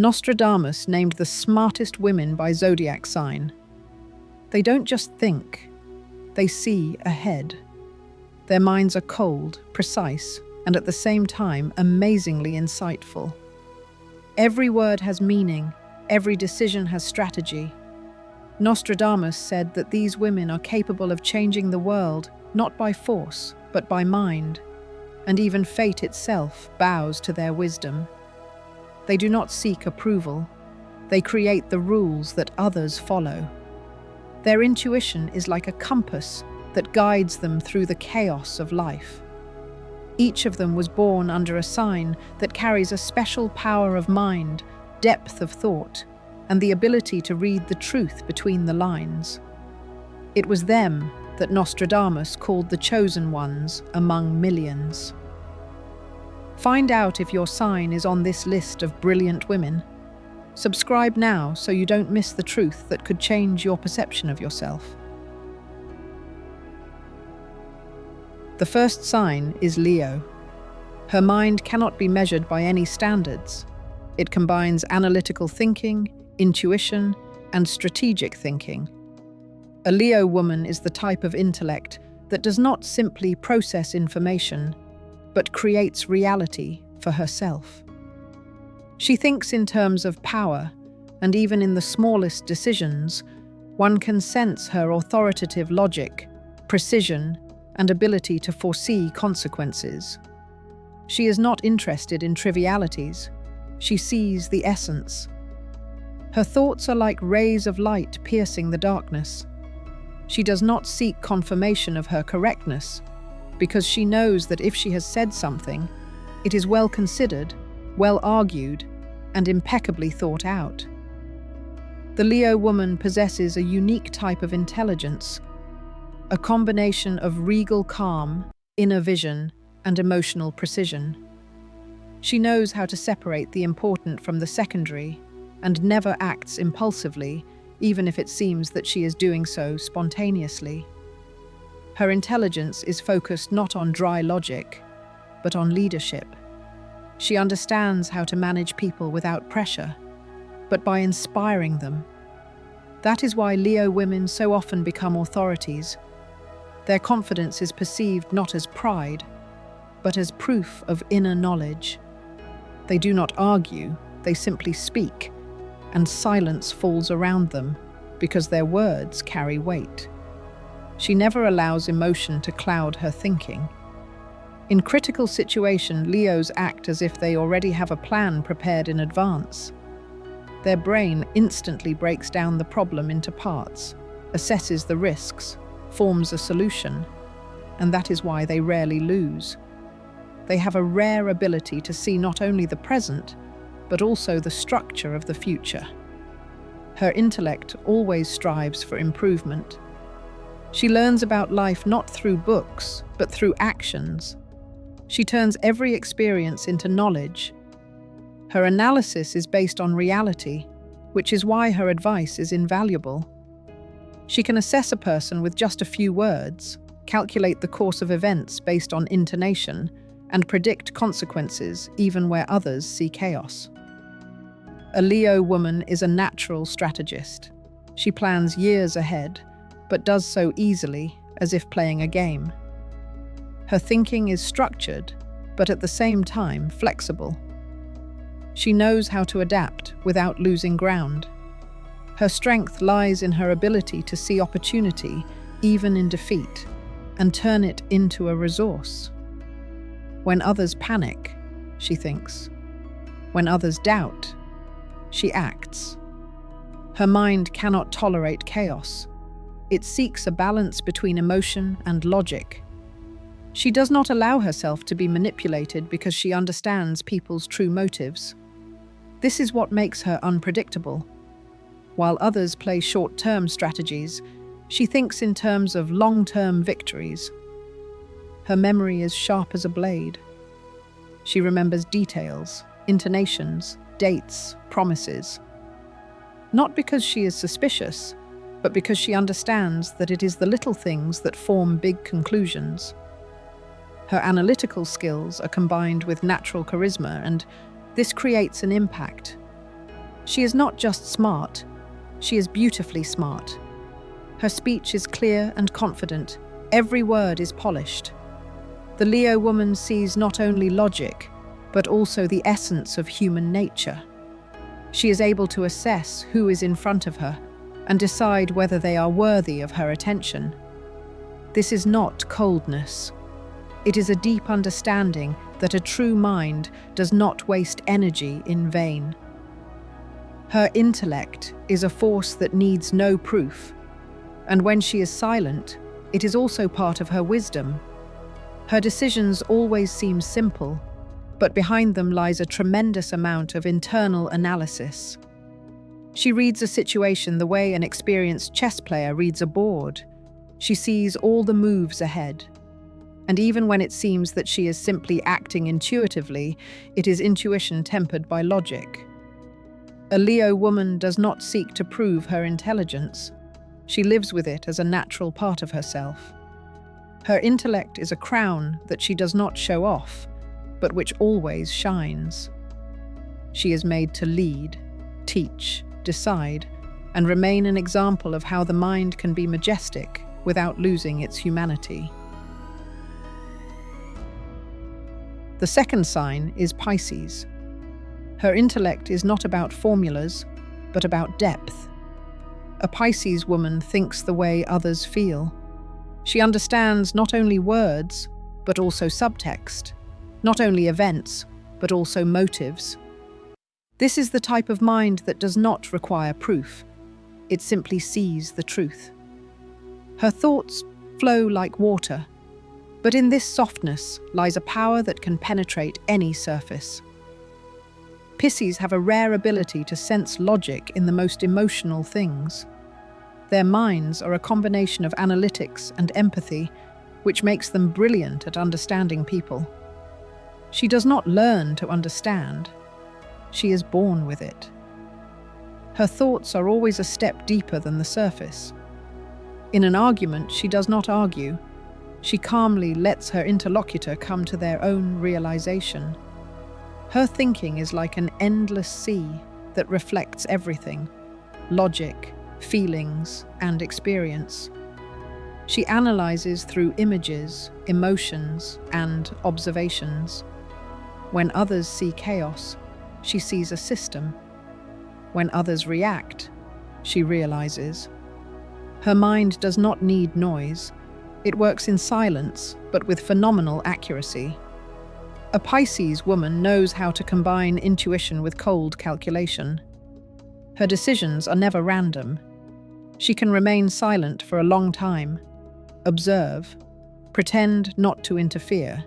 Nostradamus named the smartest women by zodiac sign. They don't just think, they see ahead. Their minds are cold, precise, and at the same time amazingly insightful. Every word has meaning, every decision has strategy. Nostradamus said that these women are capable of changing the world, not by force, but by mind, and even fate itself bows to their wisdom. They do not seek approval. They create the rules that others follow. Their intuition is like a compass that guides them through the chaos of life. Each of them was born under a sign that carries a special power of mind, depth of thought, and the ability to read the truth between the lines. It was them that Nostradamus called the chosen ones among millions. Find out if your sign is on this list of brilliant women. Subscribe now so you don't miss the truth that could change your perception of yourself. The first sign is Leo. Her mind cannot be measured by any standards. It combines analytical thinking, intuition, and strategic thinking. A Leo woman is the type of intellect that does not simply process information, but creates reality for herself. She thinks in terms of power, and even in the smallest decisions, one can sense her authoritative logic, precision, and ability to foresee consequences. She is not interested in trivialities. She sees the essence. Her thoughts are like rays of light piercing the darkness. She does not seek confirmation of her correctness, because she knows that if she has said something, it is well considered, well argued, and impeccably thought out. The Leo woman possesses a unique type of intelligence, a combination of regal calm, inner vision, and emotional precision. She knows how to separate the important from the secondary, and never acts impulsively, even if it seems that she is doing so spontaneously. Her intelligence is focused not on dry logic, but on leadership. She understands how to manage people without pressure, but by inspiring them. That is why Leo women so often become authorities. Their confidence is perceived not as pride, but as proof of inner knowledge. They do not argue, they simply speak, and silence falls around them because their words carry weight. She never allows emotion to cloud her thinking. In critical situations, Leos act as if they already have a plan prepared in advance. Their brain instantly breaks down the problem into parts, assesses the risks, forms a solution, and that is why they rarely lose. They have a rare ability to see not only the present, but also the structure of the future. Her intellect always strives for improvement. She learns about life not through books, but through actions. She turns every experience into knowledge. Her analysis is based on reality, which is why her advice is invaluable. She can assess a person with just a few words, calculate the course of events based on intonation, and predict consequences even where others see chaos. A Leo woman is a natural strategist. She plans years ahead, but does so easily, as if playing a game. Her thinking is structured, but at the same time flexible. She knows how to adapt without losing ground. Her strength lies in her ability to see opportunity, even in defeat, and turn it into a resource. When others panic, she thinks. When others doubt, she acts. Her mind cannot tolerate chaos. It seeks a balance between emotion and logic. She does not allow herself to be manipulated because she understands people's true motives. This is what makes her unpredictable. While others play short-term strategies, she thinks in terms of long-term victories. Her memory is sharp as a blade. She remembers details, intonations, dates, promises. Not because she is suspicious, but because she understands that it is the little things that form big conclusions. Her analytical skills are combined with natural charisma, and this creates an impact. She is not just smart, she is beautifully smart. Her speech is clear and confident. Every word is polished. The Leo woman sees not only logic, but also the essence of human nature. She is able to assess who is in front of her and decide whether they are worthy of her attention. This is not coldness. It is a deep understanding that a true mind does not waste energy in vain. Her intellect is a force that needs no proof, and when she is silent, it is also part of her wisdom. Her decisions always seem simple, but behind them lies a tremendous amount of internal analysis. She reads a situation the way an experienced chess player reads a board. She sees all the moves ahead. And even when it seems that she is simply acting intuitively, it is intuition tempered by logic. A Leo woman does not seek to prove her intelligence. She lives with it as a natural part of herself. Her intellect is a crown that she does not show off, but which always shines. She is made to lead, teach, decide, and remain an example of how the mind can be majestic without losing its humanity. The second sign is Pisces. Her intellect is not about formulas, but about depth. A Pisces woman thinks the way others feel. She understands not only words, but also subtext, not only events, but also motives. This is the type of mind that does not require proof. It simply sees the truth. Her thoughts flow like water, but in this softness lies a power that can penetrate any surface. Pisces have a rare ability to sense logic in the most emotional things. Their minds are a combination of analytics and empathy, which makes them brilliant at understanding people. She does not learn to understand. She is born with it. Her thoughts are always a step deeper than the surface. In an argument, she does not argue. She calmly lets her interlocutor come to their own realization. Her thinking is like an endless sea that reflects everything: logic, feelings, and experience. She analyzes through images, emotions, and observations. When others see chaos, she sees a system. When others react, she realizes. Her mind does not need noise. It works in silence, but with phenomenal accuracy. A Pisces woman knows how to combine intuition with cold calculation. Her decisions are never random. She can remain silent for a long time, observe, pretend not to interfere,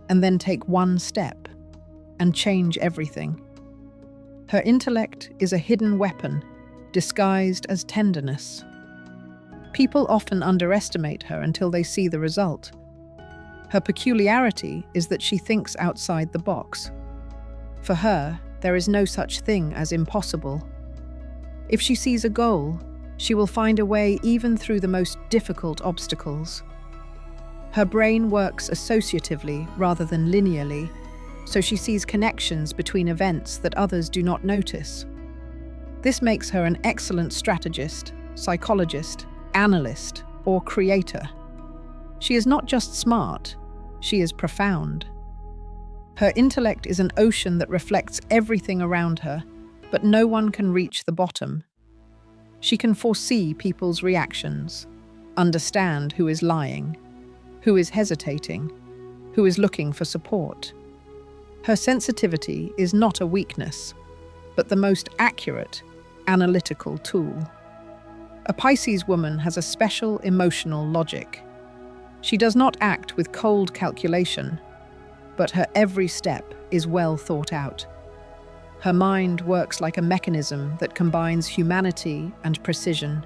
and then take one step and change everything. Her intellect is a hidden weapon, disguised as tenderness. People often underestimate her until they see the result. Her peculiarity is that she thinks outside the box. For her, there is no such thing as impossible. If she sees a goal, she will find a way even through the most difficult obstacles. Her brain works associatively rather than linearly, so she sees connections between events that others do not notice. This makes her an excellent strategist, psychologist, analyst, or creator. She is not just smart, she is profound. Her intellect is an ocean that reflects everything around her, but no one can reach the bottom. She can foresee people's reactions, understand who is lying, who is hesitating, who is looking for support. Her sensitivity is not a weakness, but the most accurate, analytical tool. A Pisces woman has a special emotional logic. She does not act with cold calculation, but her every step is well thought out. Her mind works like a mechanism that combines humanity and precision.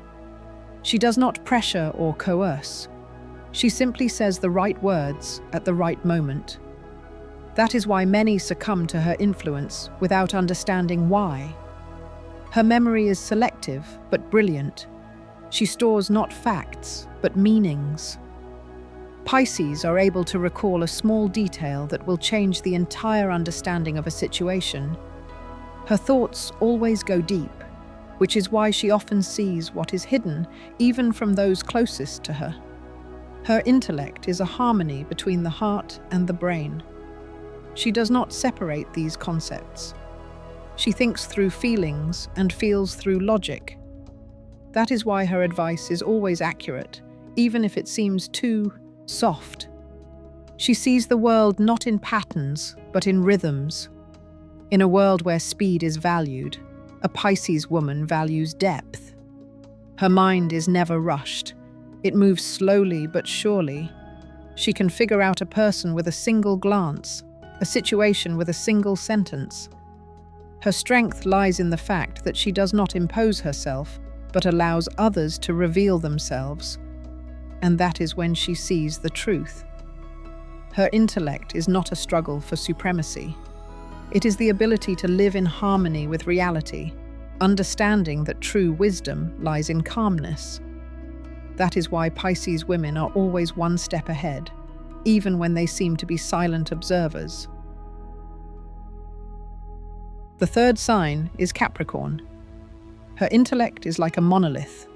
She does not pressure or coerce. She simply says the right words at the right moment. That is why many succumb to her influence without understanding why. Her memory is selective but brilliant. She stores not facts, but meanings. Pisces are able to recall a small detail that will change the entire understanding of a situation. Her thoughts always go deep, which is why she often sees what is hidden, even from those closest to her. Her intellect is a harmony between the heart and the brain. She does not separate these concepts. She thinks through feelings and feels through logic. That is why her advice is always accurate, even if it seems too soft. She sees the world not in patterns, but in rhythms. In a world where speed is valued, a Pisces woman values depth. Her mind is never rushed. It moves slowly but surely. She can figure out a person with a single glance, a situation with a single sentence. Her strength lies in the fact that she does not impose herself, but allows others to reveal themselves. And that is when she sees the truth. Her intellect is not a struggle for supremacy. It is the ability to live in harmony with reality, understanding that true wisdom lies in calmness. That is why Pisces women are always one step ahead, even when they seem to be silent observers. The third sign is Capricorn. Her intellect is like a monolith.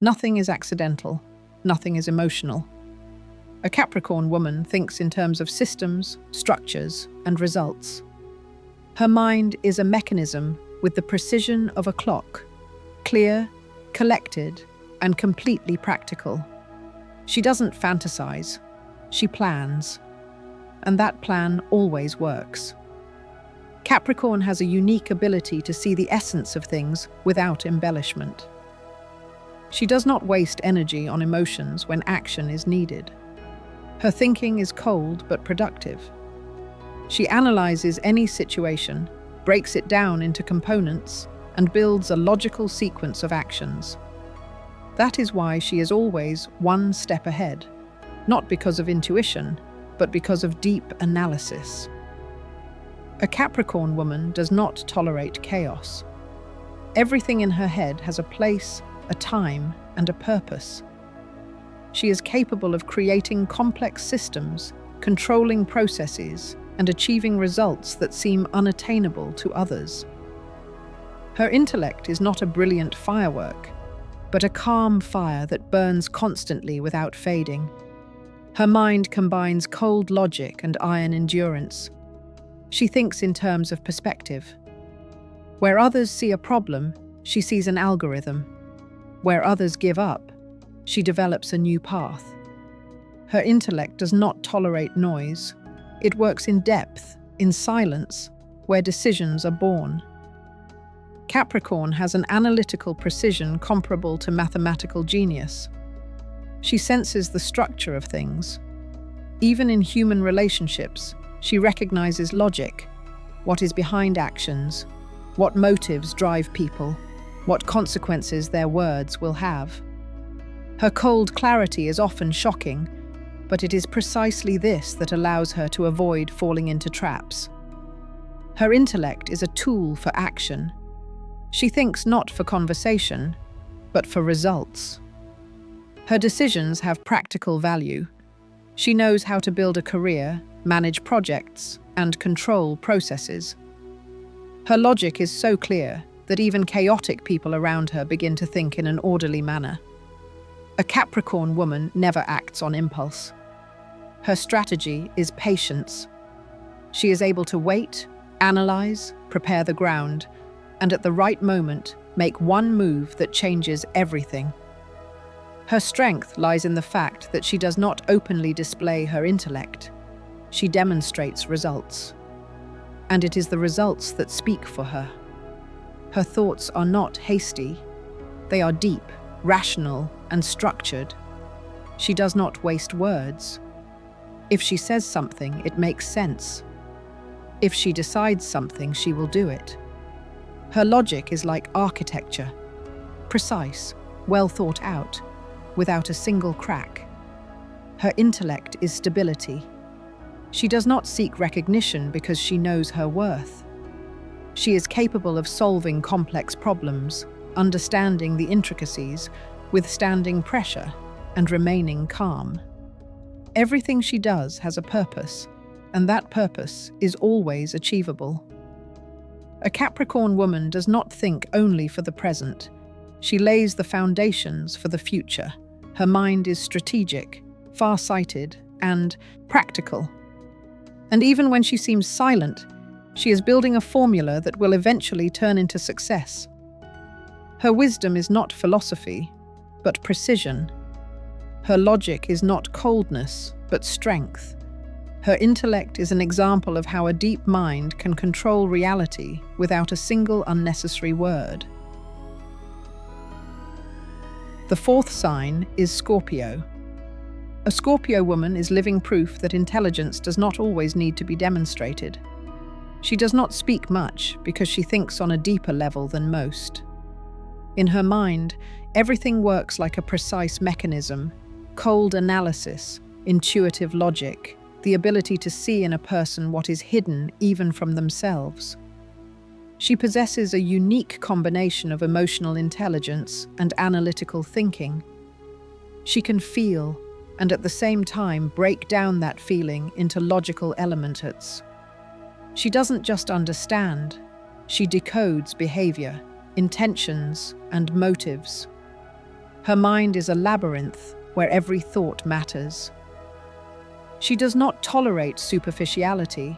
Nothing is accidental, nothing is emotional. A Capricorn woman thinks in terms of systems, structures, and results. Her mind is a mechanism with the precision of a clock, clear, collected, and completely practical. She doesn't fantasize, she plans, and that plan always works. Capricorn has a unique ability to see the essence of things without embellishment. She does not waste energy on emotions when action is needed. Her thinking is cold but productive. She analyzes any situation, breaks it down into components, and builds a logical sequence of actions. That is why she is always one step ahead, not because of intuition, but because of deep analysis. A Capricorn woman does not tolerate chaos. Everything in her head has a place, a time, and a purpose. She is capable of creating complex systems, controlling processes, and achieving results that seem unattainable to others. Her intellect is not a brilliant firework, but a calm fire that burns constantly without fading. Her mind combines cold logic and iron endurance. She thinks in terms of perspective. Where others see a problem, she sees an algorithm. Where others give up, she develops a new path. Her intellect does not tolerate noise. It works in depth, in silence, where decisions are born. Capricorn has an analytical precision comparable to mathematical genius. She senses the structure of things. Even in human relationships, she recognizes logic, what is behind actions, what motives drive people, what consequences their words will have. Her cold clarity is often shocking, but it is precisely this that allows her to avoid falling into traps. Her intellect is a tool for action. She thinks not for conversation, but for results. Her decisions have practical value. She knows how to build a career, manage projects, and control processes. Her logic is so clear that even chaotic people around her begin to think in an orderly manner. A Capricorn woman never acts on impulse. Her strategy is patience. She is able to wait, analyze, prepare the ground, and at the right moment, make one move that changes everything. Her strength lies in the fact that she does not openly display her intellect. She demonstrates results. And it is the results that speak for her. Her thoughts are not hasty. They are deep, rational, and structured. She does not waste words. If she says something, it makes sense. If she decides something, she will do it. Her logic is like architecture, precise, well thought out, without a single crack. Her intellect is stability. She does not seek recognition because she knows her worth. She is capable of solving complex problems, understanding the intricacies, withstanding pressure, and remaining calm. Everything she does has a purpose, and that purpose is always achievable. A Capricorn woman does not think only for the present. She lays the foundations for the future. Her mind is strategic, far-sighted, and practical. And even when she seems silent, she is building a formula that will eventually turn into success. Her wisdom is not philosophy, but precision. Her logic is not coldness, but strength. Her intellect is an example of how a deep mind can control reality without a single unnecessary word. The fourth sign is Scorpio. A Scorpio woman is living proof that intelligence does not always need to be demonstrated. She does not speak much because she thinks on a deeper level than most. In her mind, everything works like a precise mechanism: cold analysis, intuitive logic, the ability to see in a person what is hidden even from themselves. She possesses a unique combination of emotional intelligence and analytical thinking. She can feel, and at the same time break down that feeling into logical elements. She doesn't just understand, she decodes behavior, intentions, and motives. Her mind is a labyrinth where every thought matters. She does not tolerate superficiality,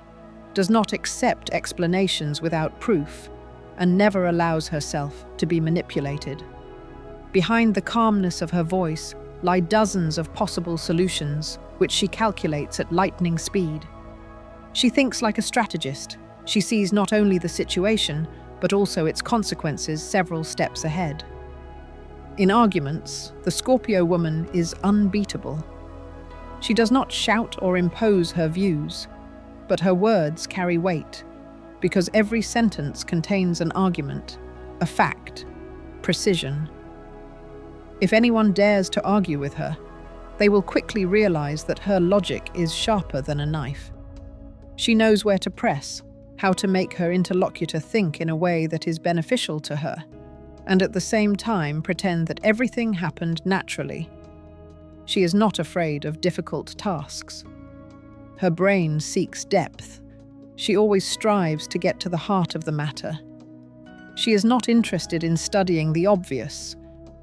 does not accept explanations without proof, and never allows herself to be manipulated. Behind the calmness of her voice lie dozens of possible solutions, which she calculates at lightning speed. She thinks like a strategist. She sees not only the situation, but also its consequences several steps ahead. In arguments, the Scorpio woman is unbeatable. She does not shout or impose her views, but her words carry weight, because every sentence contains an argument, a fact, precision. If anyone dares to argue with her, they will quickly realize that her logic is sharper than a knife. She knows where to press, how to make her interlocutor think in a way that is beneficial to her, and at the same time pretend that everything happened naturally. She is not afraid of difficult tasks. Her brain seeks depth. She always strives to get to the heart of the matter. She is not interested in studying the obvious.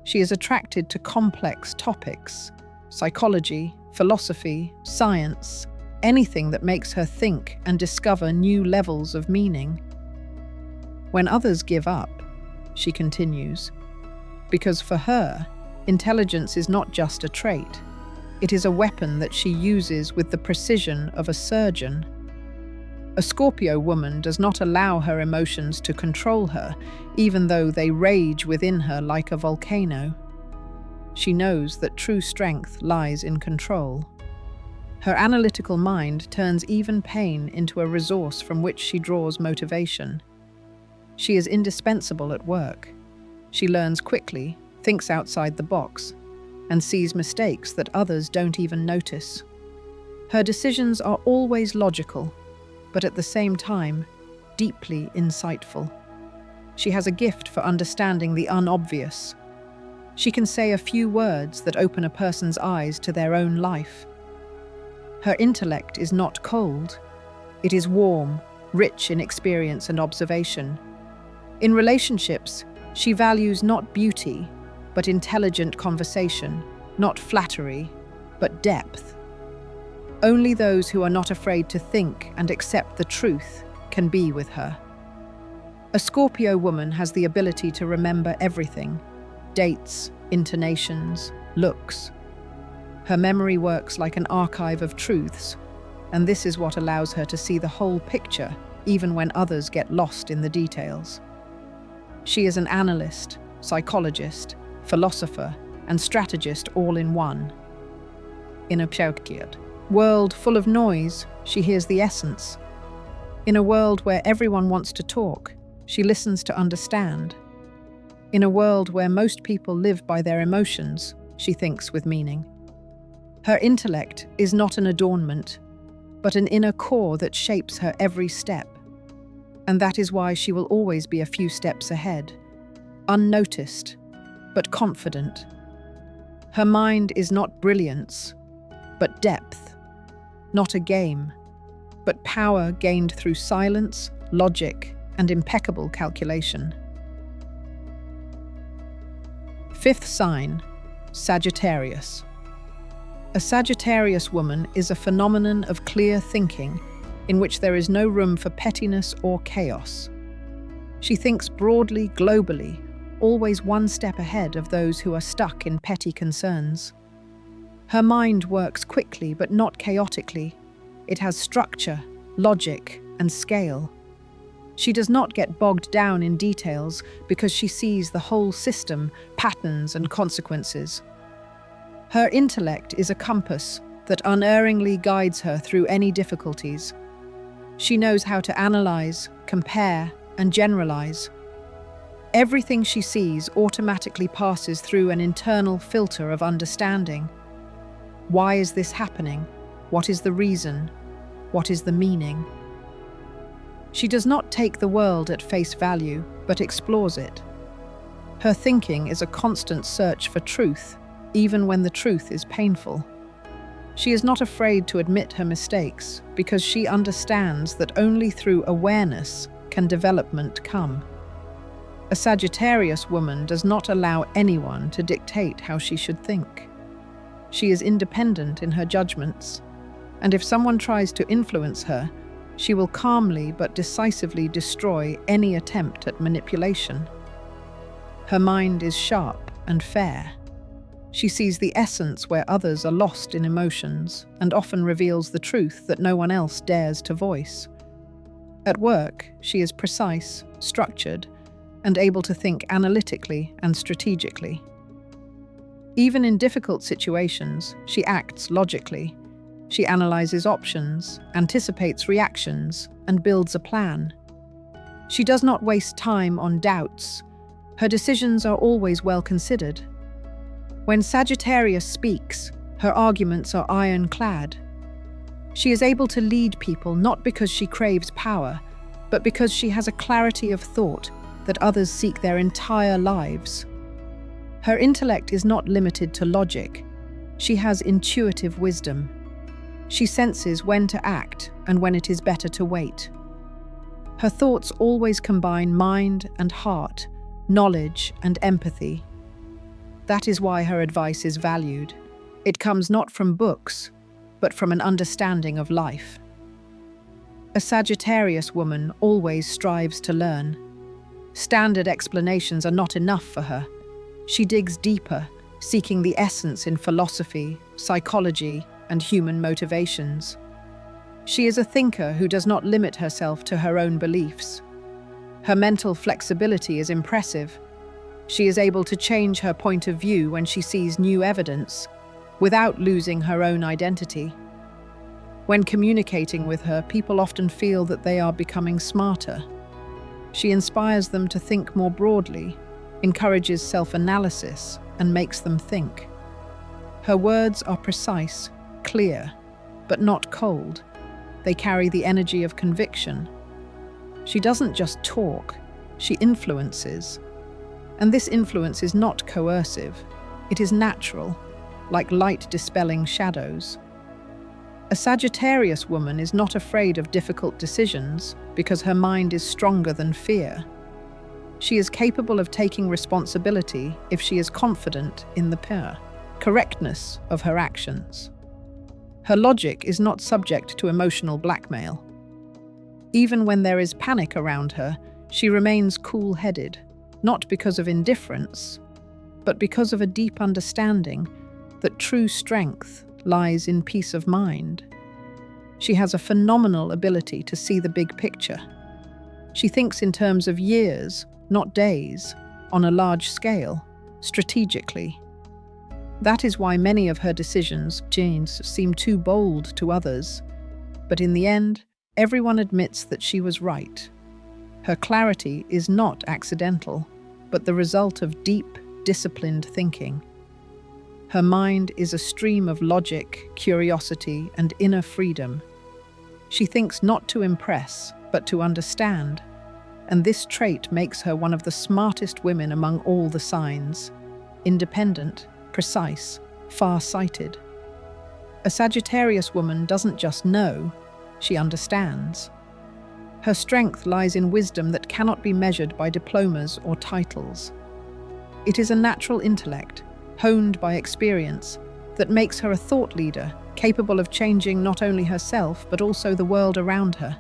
She is attracted to complex topics: psychology, philosophy, science, anything that makes her think and discover new levels of meaning. When others give up, she continues, because for her, intelligence is not just a trait. It is a weapon that she uses with the precision of a surgeon. A Scorpio woman does not allow her emotions to control her, even though they rage within her like a volcano. She knows that true strength lies in control. Her analytical mind turns even pain into a resource from which she draws motivation. She is indispensable at work. She learns quickly, thinks outside the box, and sees mistakes that others don't even notice. Her decisions are always logical, but at the same time, deeply insightful. She has a gift for understanding the unobvious. She can say a few words that open a person's eyes to their own life. Her intellect is not cold. It is warm, rich in experience and observation. In relationships, she values not beauty, but intelligent conversation, not flattery, but depth. Only those who are not afraid to think and accept the truth can be with her. A Scorpio woman has the ability to remember everything: dates, intonations, looks. Her memory works like an archive of truths, and this is what allows her to see the whole picture, even when others get lost in the details. She is an analyst, psychologist, philosopher, and strategist all in one. In a chaotic world full of noise, she hears the essence. In a world where everyone wants to talk, she listens to understand. In a world where most people live by their emotions, she thinks with meaning. Her intellect is not an adornment, but an inner core that shapes her every step. And that is why she will always be a few steps ahead, unnoticed, but confident. Her mind is not brilliance, but depth, not a game, but power gained through silence, logic, and impeccable calculation. Fifth sign, Sagittarius. A Sagittarius woman is a phenomenon of clear thinking in which there is no room for pettiness or chaos. She thinks broadly, globally, always one step ahead of those who are stuck in petty concerns. Her mind works quickly but not chaotically. It has structure, logic, and scale. She does not get bogged down in details because she sees the whole system, patterns, and consequences. Her intellect is a compass that unerringly guides her through any difficulties. She knows how to analyze, compare, and generalize. Everything she sees automatically passes through an internal filter of understanding. Why is this happening? What is the reason? What is the meaning? She does not take the world at face value, but explores it. Her thinking is a constant search for truth, even when the truth is painful. She is not afraid to admit her mistakes because she understands that only through awareness can development come. A Sagittarius woman does not allow anyone to dictate how she should think. She is independent in her judgments, and if someone tries to influence her, she will calmly but decisively destroy any attempt at manipulation. Her mind is sharp and fair. She sees the essence where others are lost in emotions and often reveals the truth that no one else dares to voice. At work, she is precise, structured, and able to think analytically and strategically. Even in difficult situations, she acts logically. She analyzes options, anticipates reactions, and builds a plan. She does not waste time on doubts. Her decisions are always well considered. When Sagittarius speaks, her arguments are ironclad. She is able to lead people not because she craves power, but because she has a clarity of thought that others seek their entire lives. Her intellect is not limited to logic. She has intuitive wisdom. She senses when to act and when it is better to wait. Her thoughts always combine mind and heart, knowledge and empathy. That is why her advice is valued. It comes not from books, but from an understanding of life. A Sagittarius woman always strives to learn. Standard explanations are not enough for her. She digs deeper, seeking the essence in philosophy, psychology, and human motivations. She is a thinker who does not limit herself to her own beliefs. Her mental flexibility is impressive. She is able to change her point of view when she sees new evidence, without losing her own identity. When communicating with her, people often feel that they are becoming smarter. She inspires them to think more broadly, encourages self-analysis, and makes them think. Her words are precise, clear, but not cold. They carry the energy of conviction. She doesn't just talk, she influences. And this influence is not coercive. It is natural, like light dispelling shadows. A Sagittarius woman is not afraid of difficult decisions because her mind is stronger than fear. She is capable of taking responsibility if she is confident in the correctness of her actions. Her logic is not subject to emotional blackmail. Even when there is panic around her, she remains cool-headed, not because of indifference, but because of a deep understanding that true strength lies in peace of mind. She has a phenomenal ability to see the big picture. She thinks in terms of years, not days, on a large scale, strategically. That is why many of her decisions seem too bold to others, but in the end, everyone admits that she was right. Her clarity is not accidental, but the result of deep, disciplined thinking. Her mind is a stream of logic, curiosity, and inner freedom. She thinks not to impress, but to understand, and this trait makes her one of the smartest women among all the signs. Independent, precise, far-sighted. A Sagittarius woman doesn't just know, she understands. Her strength lies in wisdom that cannot be measured by diplomas or titles. It is a natural intellect, honed by experience, that makes her a thought leader, capable of changing not only herself but also the world around her.